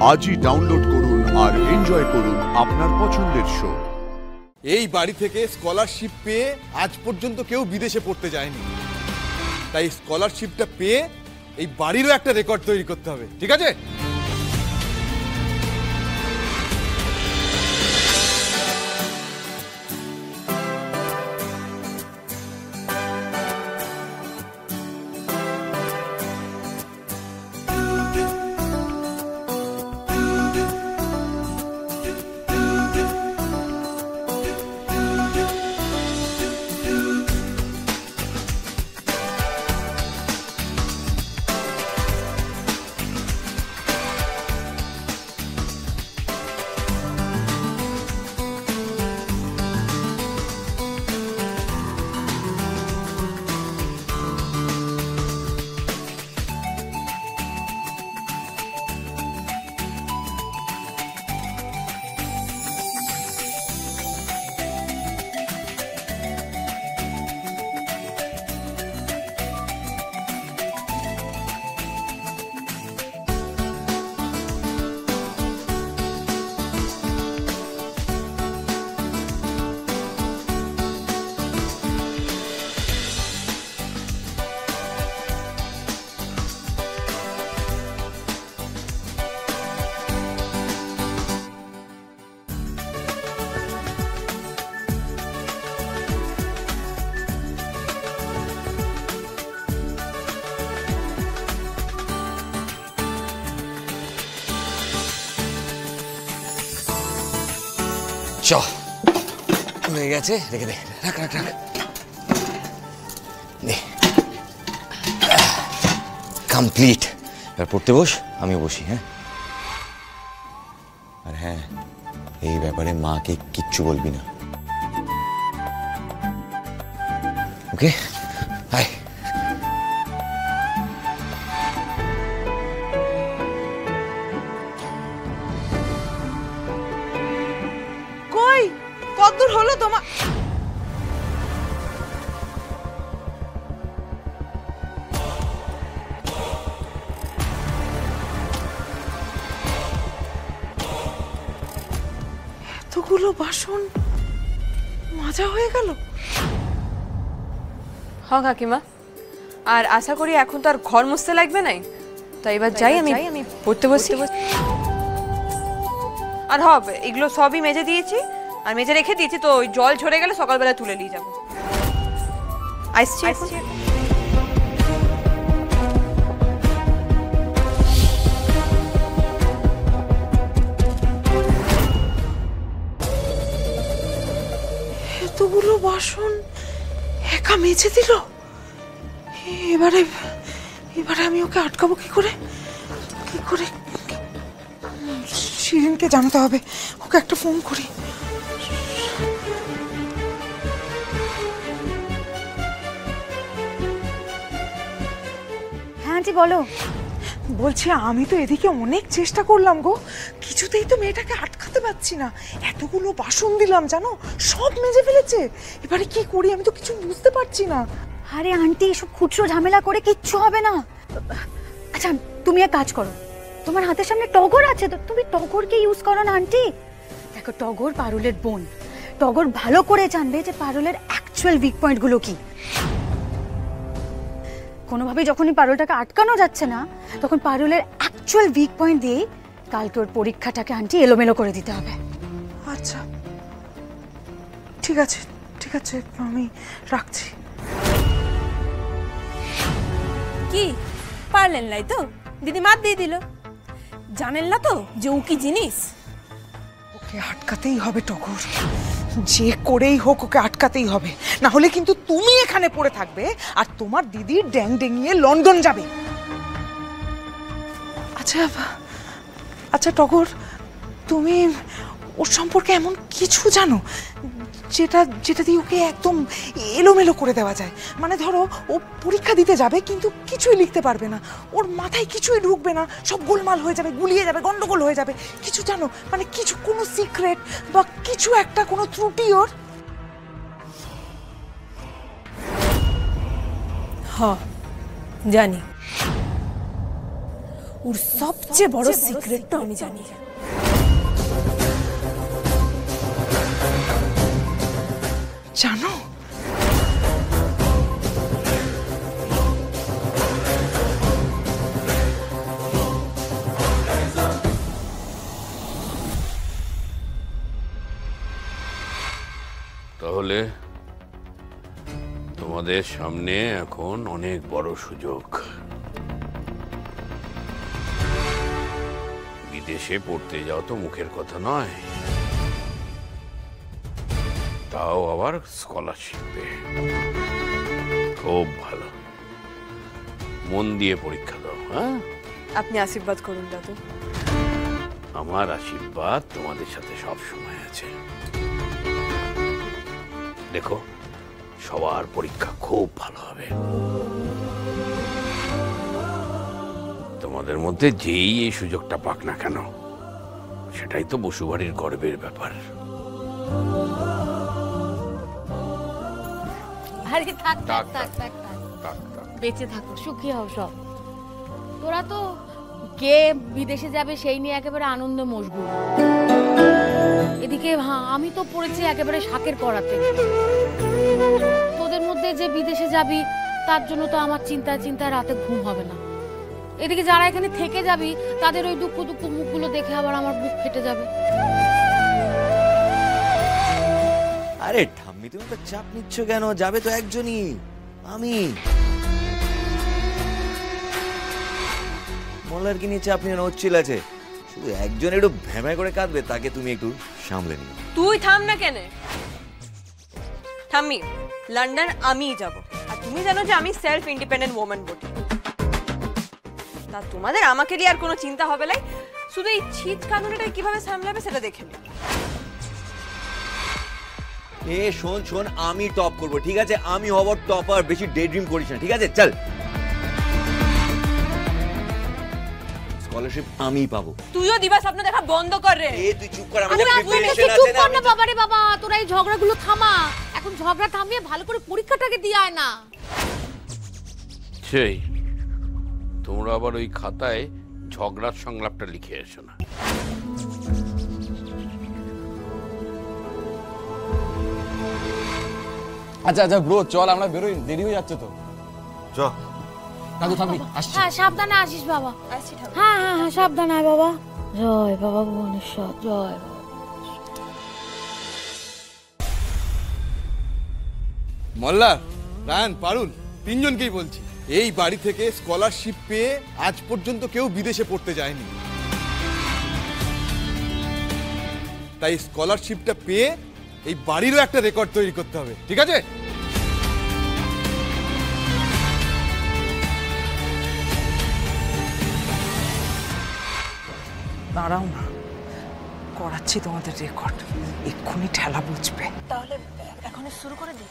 আজই ডাউনলোড করুন আর এনজয় করুন আপনার পছন্দের শো। এই বাড়ি থেকে স্কলারশিপ পেয়ে আজ পর্যন্ত কেউ বিদেশে পড়তে যায়নি, তাই স্কলারশিপটা পেয়ে এই বাড়িরও একটা রেকর্ড তৈরি করতে হবে, ঠিক আছে? হয়ে গেছে, রেখে দে, রাখ রাখ রাখ, কমপ্লিট। এবার পড়তে বস, আমিও বসি। হ্যাঁ, আর হ্যাঁ, এই ব্যাপারে মাকে কিচ্ছু বলবি না, ওকে? হাই। কতদূর হলো তোমার? এতগুলো বাসন মাজা হয়ে গেল? হ্যাঁ কাকিমা, আর আশা করি এখন তো আর ঘর মুছতে লাগবে নাই, তাই এবার যাই আমি পড়তে বসি। আর হবে, এগুলো সবই মেজে দিয়েছি আর মেজে রেখে দিয়েছি, তো ওই জল ঝরে গেলে সকালবেলা তুলে নিয়ে যাবো। আসছি। এতগুলো বাসন একা মেজে দিল। এবারে আমি ওকে আটকাবো কি করে? শিরিনকে জানাতে হবে, ওকে একটা ফোন করি। হ্যাঁ আন্টি বলো। বলছি আমি তো এদিকে অনেক চেষ্টা করলাম গো, কিছুতেই তো মেয়েটাকে আটকাতে পারছি না। এতগুলো বাসন দিলাম জানো, সব মেজে ফেলেছে। এবারে কি করি আমি তো কিছু বুঝতে পারছি না। আরে আন্টি, এসব খুচরো ঝামেলা করে কিচ্ছু হবে না। আচ্ছা তুমি এক কাজ করো, তোমার হাতের সামনে টগর আছে তো, তুমি টগরকে ইউজ করো না আন্টি। দেখো টগর পারুলের বোন, টগর ভালো করে জানবে যে পারুলের অ্যাকচুয়াল উইক পয়েন্টগুলো কি। কোনোভাবেই যখনই পারুলটাকে আটকানো যাচ্ছে না, তখন পারুলের অ্যাকচুয়াল উইক পয়েন্ট দিয়ে কালকে ওর পরীক্ষাটাকে আন্টি এলোমেলো করে দিতে হবে। আচ্ছা ঠিক আছে, আমি রাখছি। কি পারলেন নাই তো? দিদি মাত দিয়ে দিল। জানেন না তো যে ও কি জিনিস? ওকে আটকাতেই হবে টগর, যে করেই হোক ওকে আটকাতেই হবে, না হলে কিন্তু তুমি এখানে পড়ে থাকবে আর তোমার দিদি ড্যাং ডেঙিয়ে লন্ডন যাবে। আচ্ছা টগর, তুমি ওর সম্পর্কে এমন কিছু জানো যেটা দিয়ে ওকে একদম এলোমেলো করে দেওয়া যায়? মানে ধরো ও পরীক্ষা দিতে যাবে কিন্তু কিছুই লিখতে পারবে না, ওর মাথায় কিছুই ঢুকবে না, সব গোলমাল হয়ে যাবে, গুলিয়ে যাবে, গন্ডগোল হয়ে যাবে। কিছু জানো? মানে কিছু, কোনো সিক্রেট বা কিছু একটা, কোনো ত্রুটি ওর? হ্যাঁ জানি, ওর সবচেয়ে বড় সিক্রেটটা আমি জানি। জানো, তাহলে তোমাদের সামনে এখন অনেক বড় সুযোগ। বিদেশে পড়তে যাও তো মুখের কথা নয়, তাও আবার স্কলারশিপে। খুব ভালো, মন দিয়ে পরীক্ষা দাও। হ্যাঁ, আপনি আশীর্বাদ করুন দাদু। আমার আশীর্বাদ তোমাদের সাথে সব সময় আছে। দেখো, সবার পরীক্ষা খুব ভালো হবে। তোমাদের মধ্যে যেই এই সুযোগটা পাক না কেন, সেটাই তো বসুবাড়ির গর্বের ব্যাপার। আরে থাক থাক থাক, থাক থাক থাক। থাক, থাক। বেঁচে থাকো, সুখী হও সব। তোরা তো কে বিদেশে যাবে সেই নিয়ে একেবারে আনন্দে মশগুল। এদিকে আমি তো পড়েছি একেবারে শাকের করাতে। তোদের মধ্যে যে বিদেশে যাবি তার জন্য তো আমার চিন্তায় চিন্তায় রাতে ঘুম হবে না। এদিকে যারা এখানে থেকে যাবি তাদের ওই দুঃখ দুঃখ মুখগুলো দেখে আবার আমার বুক ফেটে যাবে। আরে ঠাম্মি, তুমি তো চাপ নিচ্ছ কেন? যাবে তো একজনই, আমি। মল্লারকে নিয়ে চাপ নিয়ে হচ্ছিল আছে, শুধু একজন একটু ভ্যামায় করে কাঁদবে, তাকে তুমি একটু সামলে নিও। তুই থাম না কেন? থামি, লন্ডন আমিই যাব। আর তুমি জানো যে আমি সেলফ ইন্ডিপেন্ডেন্ট ওম্যান বটি। তা তোমাদের আমাকে নিয়ে আর কোনো চিন্তা হবে না, শুধু এই ছিট কানুনটা কিভাবে সামলাবে সেটা দেখে নিও। এ শোন শোন, আমি টপ করব, ঠিক আছে? আমি হব টপার, বেশি ডে ড্রিম করিস না, ঠিক আছে? চল, স্কলারশিপ আমি পাবো। তুইও দিবা স্বপ্ন দেখা বন্ধ কর রে। এ তুই চুপ কর, আমাদের আরে প্রিপারেশন চুপ আছে না। কর না বাবা রে বাবা, তোরা এই ঝগড়াগুলো থামা। এখন ঝগড়া থামিয়ে ভালো করে পরীক্ষাটাকে দিয়ে আয় না। সেই তোমরা আবার ওই খাতায় ঝগড়ার সংলাপটা লিখে এসো না। আচ্ছা আচ্ছা ব্রো, চল আমরা বেরোই, দেরি হয়ে যাচ্ছে তো। চ দাদু থামি, আসছি। হ্যাঁ সাবধানে আসিস বাবা। আসছি ঠাকুর। হ্যাঁ হ্যাঁ হ্যাঁ সাবধানে আয় বাবা। জয় বাবা ভুবনেশ্বর, জয় বাবা। মল্লার, রায়ান, পারুল, তিনজনকেই বলছি, এই বাড়ি থেকে স্কলারশিপ পেয়ে আজ পর্যন্ত কেউ বিদেশে পড়তে যায়নি। তাই স্কলারশিপটা পেয়ে এই বাড়িরও একটা রেকর্ড তৈরি করতে হবে, ঠিক আছে? দাঁড়াও না, করাচ্ছি তোমাদের রেকর্ড, এক্ষুনি ঠেলা বুঝবে। তাহলে এখন শুরু করে দিই।